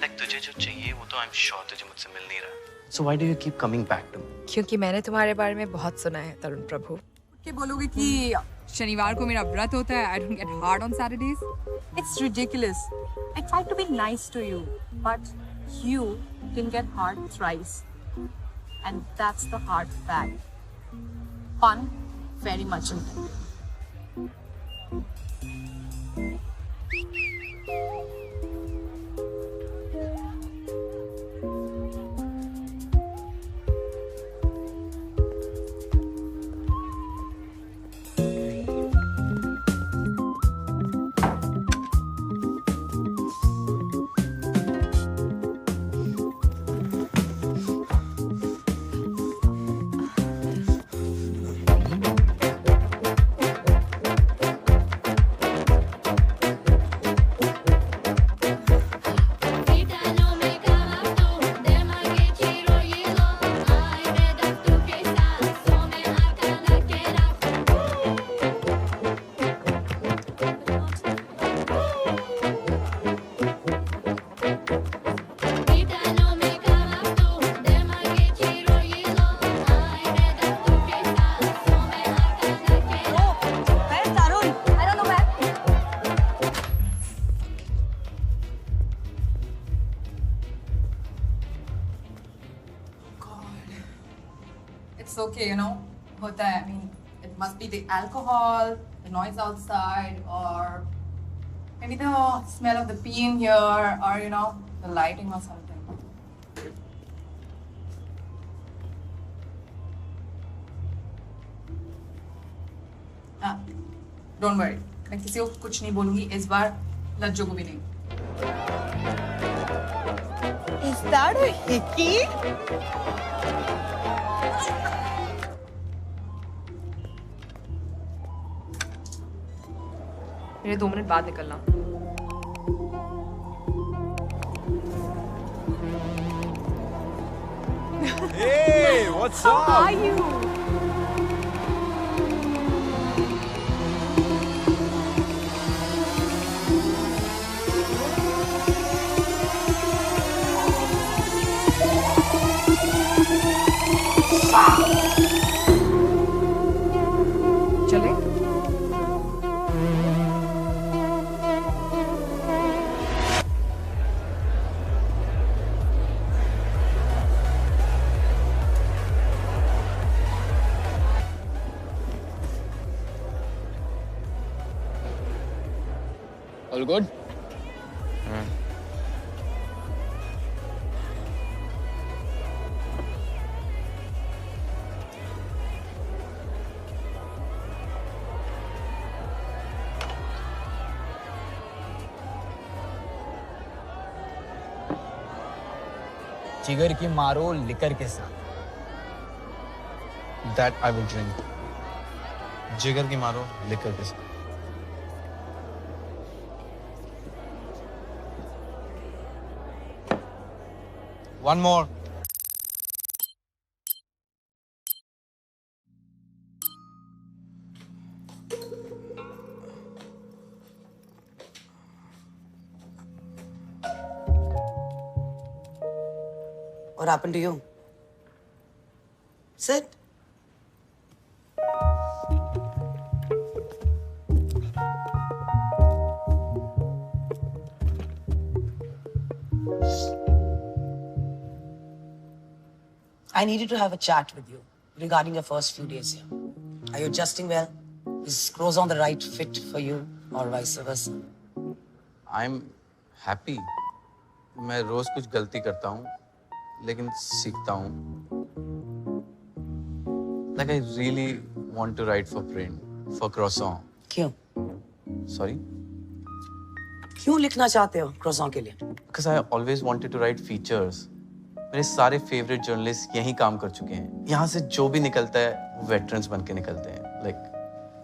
Like तुझे जो चाहिए वो तो आई एम श्योर तुझे मुझसे मिल नहीं रहा। So why do you keep coming back to me? क्योंकि मैंने तुम्हारे बारे में बहुत सुना है तरुण प्रभु। के बोलोगे कि शनिवार को मेरा व्रत होता है, I don't get hard on Saturdays. It's ridiculous. I try to be nice to you, but you didn't get hard thrice. And that's the hard fact. Fun, very much important. It's okay, you know. Hota hai. I mean, it must be the alcohol, the noise outside, or maybe the smell of the pee in here, or you know, the lighting or something. Don't worry. मैं किसी को कुछ नहीं बोलूंगी इस बार, लज्जो को भी नहीं. Is that a hickey? मेरे 2 मिनट बाद निकलना. Hey, what's up? How are you? चले? All good? जिगर की मारो लिकर के साथ. That I will drink. जिगर की मारो लिकर के साथ. One more. What happened to you? Sit. I needed to have a chat with you regarding your first few days here. Are you adjusting well? Is Crozon the right fit for you or vice versa? I'm happy. मैं रोज कुछ गलती करता हूँ, लेकिन सीखता हूँ. Like I really want to write for print, for Croissant. क्यों? Sorry? क्यों लिखना चाहते हो Crozon के लिए? Because I always wanted to write features. मेरे सारे फेवरेट जर्नलिस्ट यहीं काम कर चुके हैं. यहाँ से जो भी निकलता है वो वेटरन्स बन के निकलते हैं. Like,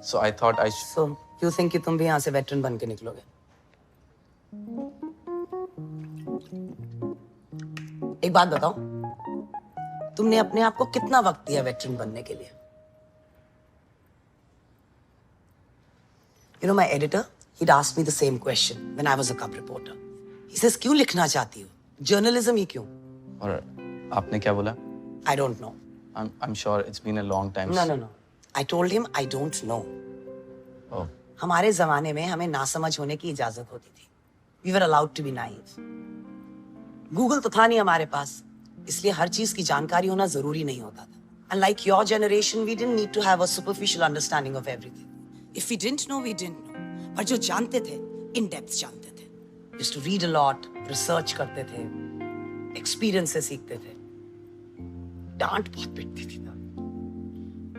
so I thought I should. So you think कि तुम भी यहाँ से वेटरन बन के निकलोगे? एक बात बताओ, तुमने अपने आप को कितना वक्त दिया वेटरन बनने के लिए? My editor, he'd asked me the same question when I was a cub reporter. He says, क्यों लिखना चाहती हो? जर्नलिज्म ही क्यों? और आपने क्या बोला? I don't know. I'm sure it's been a long time. No. I told him I don't know. Oh. हमारे जमाने में हमें नासमझ होने की इजाजत होती थी. We were allowed to be naive. Google तो था नहीं हमारे पास, इसलिए हर चीज की जानकारी होना जरूरी नहीं होता था. And like your generation, we didn't need to have a superficial understanding of everything. If we didn't know, we didn't know. पर जो जानते थे, in depth जानते थे. Used to read a lot, research करते थे, experience से सीखते थे. डांट बहुत पिटती थी ना.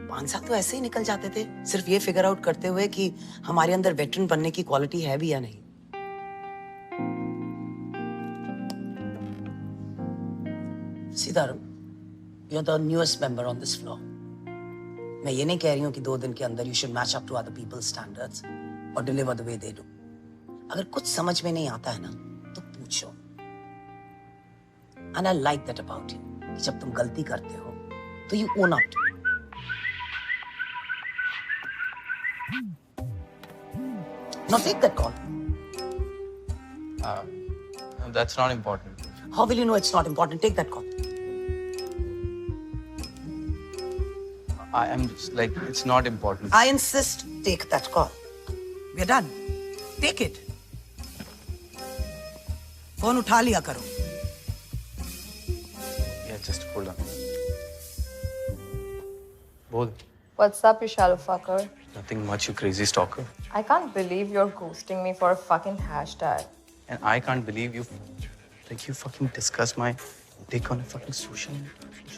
5 साल तो ऐसे ही निकल जाते थे, सिर्फ ये फिगर आउट करते हुए कि हमारे अंदर वेटरन बनने की क्वालिटी है भी या नहीं. Sitaram, you're the newest member on this floor. मैं ये नहीं कह रही हूँ कि 2 दिन के अंदर you should match up to other people's standards or deliver the way they do. अगर कुछ समझ में नहीं आता है ना, तो पूछो. And I like that about you. कि जब तुम गलती करते हो, तो you own up to it. Now take that call. That's not important. How will you know it's not important? Take that call. I am just like, it's not important. I insist, take that call. We're done. Take it. Phone उठा लिया करो. Yeah, just hold on. बोल. What's up, you shallow fucker? Nothing much, you crazy stalker. I can't believe you're ghosting me for a fucking hashtag. And I can't believe you fucking discussed my dick on a fucking social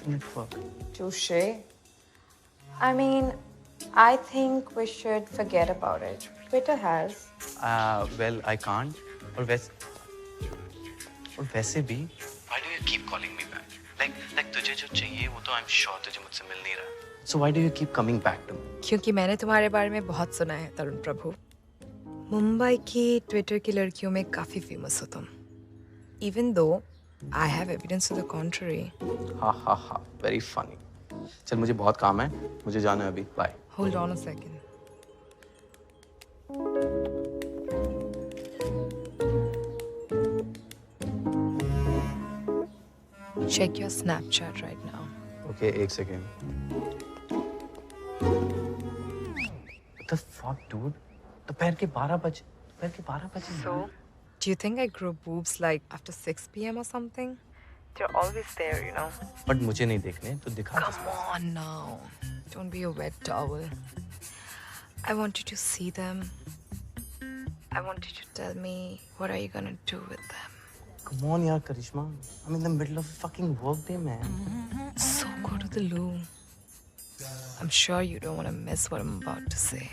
network. Touche. I mean, I think we should forget about it. Twitter has. Well, I can't. और वैसे भी. Why do you keep calling me back? Like तुझे जो चाहिए वो तो I'm sure तुझे मुझसे मिल नहीं रहा. So why do you keep coming back to me? क्योंकि मैंने तुम्हारे बारे में बहुत सुना है तरुण प्रभु. मुंबई की ट्विटर की लड़कियों में काफी फेमस हो तुम. Even though I have evidence to the contrary. Ha. Very funny. चल मुझे बहुत काम है. मुझे जाना है अभी. Bye. Hold on a second. Check your Snapchat right now. Okay, एक second. What the fuck, dude? दोपहर के 12 बजे. So, do you think I grow boobs like after 6 p.m. or something? They're always there, you know. But मुझे नहीं देखने, तो दिखा. Come on now. Don't be a wet towel. I want you to see them. I want you to tell me what are you gonna do with them. Come on, yaar, Karishma. I'm in the middle of a fucking work day, man. So go to the loo. I'm sure you don't want to miss what I'm about to say.